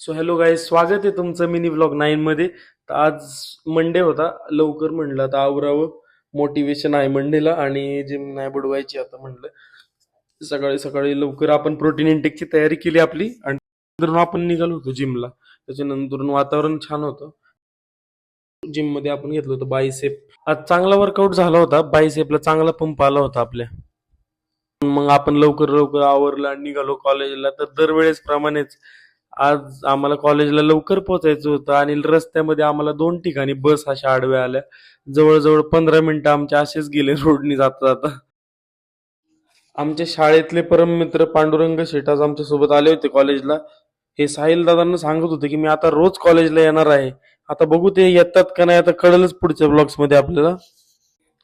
So hello guys, स्वागत आहे तुमचं मिनी व्लॉग 9 मध्ये. तर आज मंडे होता, लवकर म्हणलं आता आवरावं. मोटिवेशन आहे मंडेला आणि जिम नाही बुडवायची आता म्हणलं. सकाळी सकाळी लवकर आपण प्रोटीन इंटेकची तयारी केली आपली आणि नंतर आपण निघालो होतो जिमला. त्याच्यानंतर वातावरण छान होतं. जिम मध्ये आपण घेतलं होतं बायसेप. आज चांगला वर्कआउट झाला होता. बायसेपला चांगला पंप आला होता आपल्या. मग आपण लवकर लवकर आवरलं आणि निघालो कॉलेजला. तर दरवेळेस प्रमाणेच आज आम्हाला कॉलेजला लवकर पोहोचायचं होतं आणि रस्त्यामध्ये आम्हाला दोन ठिकाणी बस अशा आडव्या आल्या. जवळजवळ 15 मिनिटं आमचे असेच गेले रोडनी जाता जाता. आमच्या शाळेतले परम मित्र पांडुरंग शेठ आज आमच्या सोबत आले होते कॉलेजला. हे साहिल दादांना सांगत होते की मी आता रोज कॉलेजला येणार आहे. आता बघू ते येतात का नाही, आता कळलंच पुढच्या ब्लॉग्स मध्ये आपल्याला.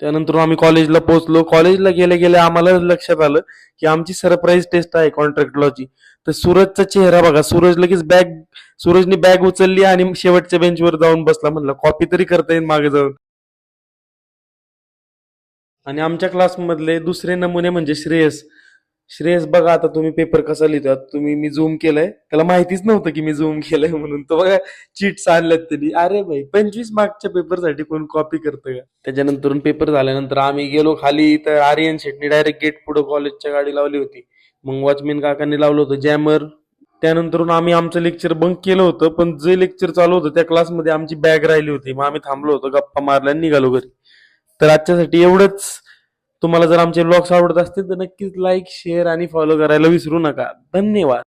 त्यानंतर आम्ही कॉलेजला पोहोचलो. कॉलेजला गेल्या गेल्या आम्हाला लक्षात आलं की आमची सरप्राईज टेस्ट आहे कॉन्ट्रॅक्ट लॉची. तर सूरजचा चेहरा बघा, सूरजने बॅग उचलली आणि शेवटच्या बेंचवर जाऊन बसला. म्हणलं कॉपी तरी करता येईल मागे जाऊन. आणि आमच्या क्लासमधले दुसरे नमुने म्हणजे श्रेयस. श्रेयस बघा, आता तुम्ही पेपर कसा लिहितात. मी झूम केलंय, त्याला माहितीच नव्हतं की मी झूम केलंय म्हणून. तो बघा चीट्स आणल्यात त्यांनी. अरे भाई, 25 मार्कच्या पेपरसाठी कोण कॉपी करतं का? त्याच्यानंतर पेपर झाल्यानंतर आम्ही गेलो खाली. तर आर्यन शेटनी डायरेक्ट गेट पुढे कॉलेजच्या गाडी लावली होती. मग वॉचमॅन काकांनी लावलं होतं जॅमर. त्यानंतर आम्ही आमचं लेक्चर बंक केलं होतं, पण जे लेक्चर चालू होतं त्या क्लासमध्ये आमची बॅग राहिली होती. मग आम्ही थांबलो होतो, गप्पा मारल्या आणि निघालो घरी. तर आजच्यासाठी एवढंच. तुम्हाला जर आमचे ब्लॉग्स आवडत असतील तर नक्कीच लाईक, शेअर आणि फॉलो करायला विसरू नका. धन्यवाद.